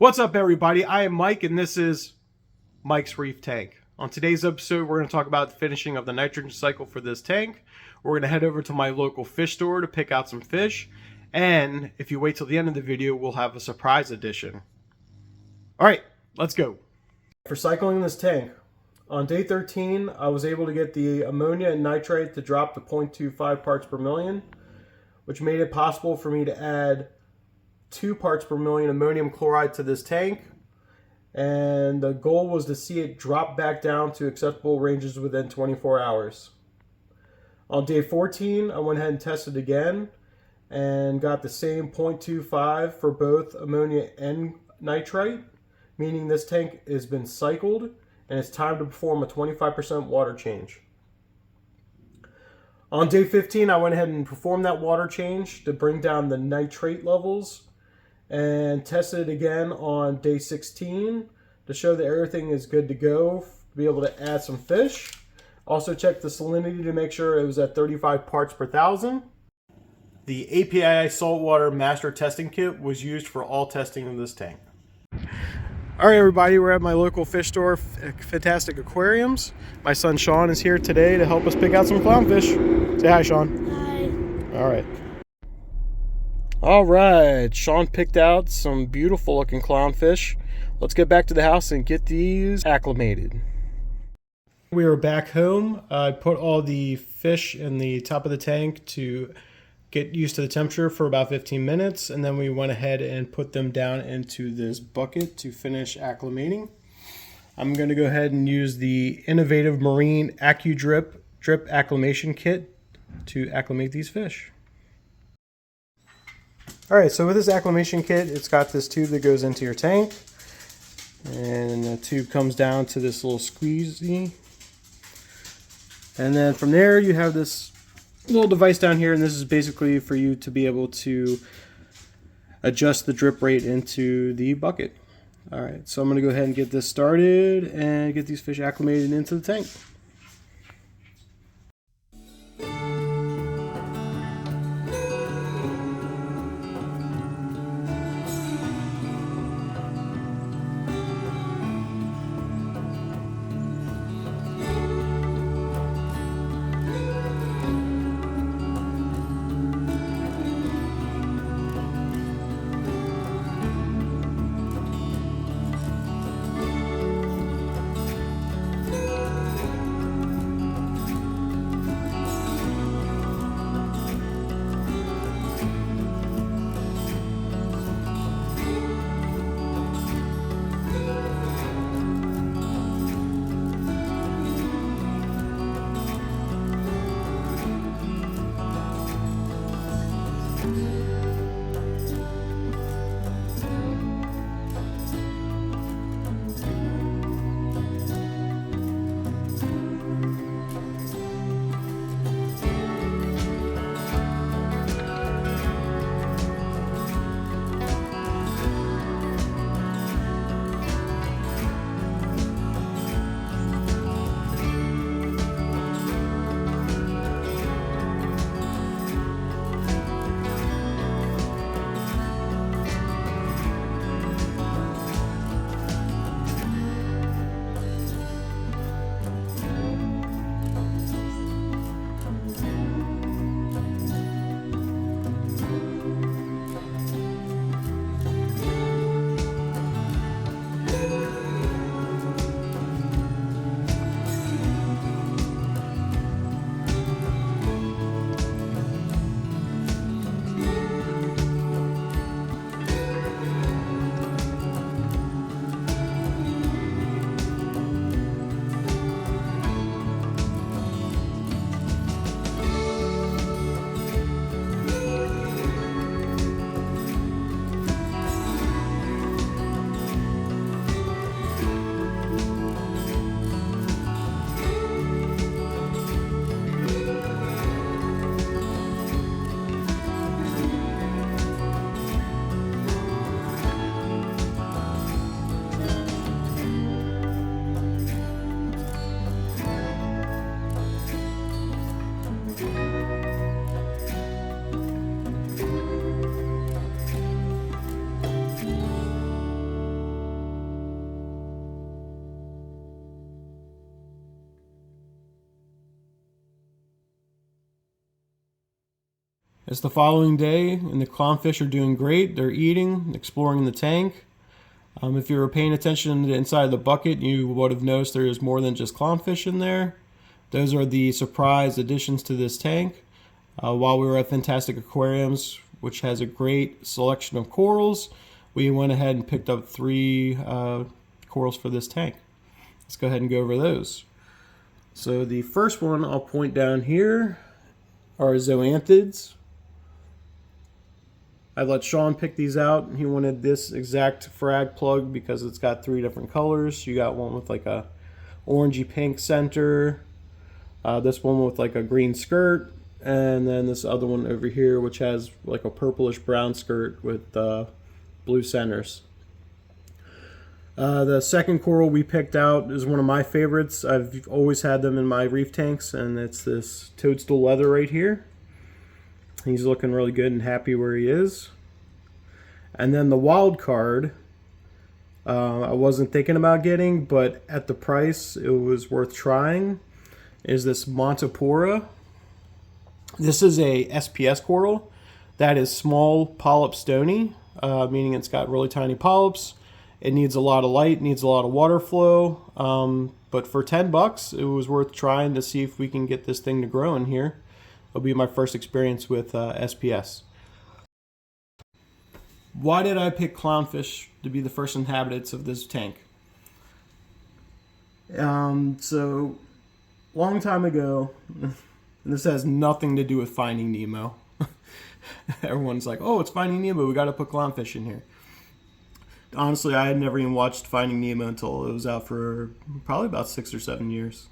What's up, everybody? I am Mike, and this is Mike's Reef Tank. On today's episode, we're going to talk about the finishing of the nitrogen cycle for this tank. We're going to head over to my local fish store to pick out some fish. And if you wait till the end of the video, we'll have a surprise edition. All right, let's go. For cycling this tank, on day 13, I was able to get the ammonia and nitrate to drop to 0.25 parts per million, which made it possible for me to add 2 parts per million ammonium chloride to this tank, and the goal was to see it drop back down to acceptable ranges within 24 hours. On day 14, I went ahead and tested again and got the same 0.25 for both ammonia and nitrite, meaning this tank has been cycled and it's time to perform a 25% water change. On day 15, I went ahead and performed that water change to bring down the nitrate levels, and tested it again on day 16 to show that everything is good to go to be able to add some fish. Also checked the salinity to make sure it was at 35 parts per thousand. The API saltwater master testing kit was used for all testing of this tank. All right, everybody, we're at my local fish store, Fantastic Aquariums. My son Sean is here today to help us pick out some clownfish. Say hi, Sean. Hi. All right. All right, Sean picked out some beautiful looking clownfish. Let's get back to the house and get these acclimated. We are back home. I put all the fish in the top of the tank to get used to the temperature for about 15 minutes, and then we went ahead and put them down into this bucket to finish acclimating. I'm going to go ahead and use the innovative Marine AccuDrip drip acclimation kit to acclimate these fish. Alright, so with this acclimation kit, it's got this tube that goes into your tank, and the tube comes down to this little squeezy, and then from there you have this little device down here, and this is basically for you to be able to adjust the drip rate into the bucket. Alright, so I'm going to go ahead and get this started and get these fish acclimated into the tank. It's the following day, and the clownfish are doing great. They're eating, exploring the tank. If you were paying attention to the inside of the bucket, you would have noticed there is more than just clownfish in there. Those are the surprise additions to this tank. While we were at Fantastic Aquariums, which has a great selection of corals, we went ahead and picked up 3 corals for this tank. Let's go ahead and go over those. So the first one I'll point down here are zoanthids. I let Sean pick these out. He wanted this exact frag plug because it's got 3 different colors. You got one with like a orangey pink center, this one with like a green skirt, and then this other one over here which has like a purplish brown skirt with blue centers. The second coral we picked out is one of my favorites. I've always had them in my reef tanks, and it's this toadstool leather right here. He's looking really good and happy where he is. And then the wild card, I wasn't thinking about getting, but at the price it was worth trying, is this Montipora. This is a SPS coral that is small polyp stony, meaning it's got really tiny polyps. It needs a lot of light, needs a lot of water flow, but for $10 it was worth trying to see if we can get this thing to grow in here. It'll be my first experience with SPS. Why did I pick clownfish to be the first inhabitants of this tank? So, long time ago, and this has nothing to do with Finding Nemo. Everyone's like, oh, it's Finding Nemo, we gotta put clownfish in here. Honestly, I had never even watched Finding Nemo until it was out for probably about 6 or 7 years.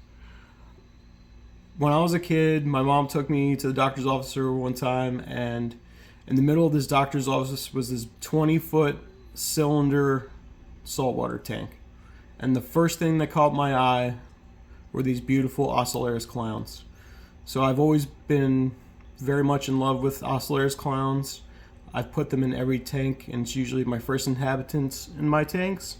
When I was a kid, my mom took me to the doctor's office one time, and in the middle of this doctor's office was this 20-foot cylinder saltwater tank. And the first thing that caught my eye were these beautiful Ocellaris clowns. So I've always been very much in love with Ocellaris clowns. I've put them in every tank, and it's usually my first inhabitants in my tanks.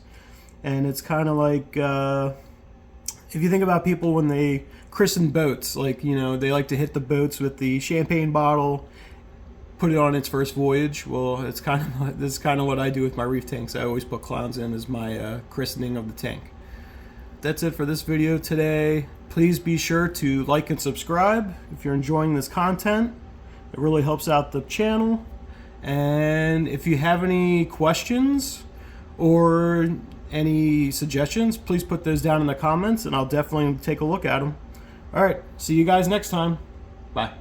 And it's kind of like, if you think about people when they christen boats, like, you know, they like to hit the boats with the champagne bottle, put it on its first voyage. Well, it's kind of, this is kind of what I do with my reef tanks. I always put clowns in as my christening of the tank. That's it for this video today. Please be sure to like and subscribe if you're enjoying this content. It really helps out the channel. And if you have any questions or any suggestions, please put those down in the comments, and I'll definitely take a look at them. All right, see you guys next time. Bye.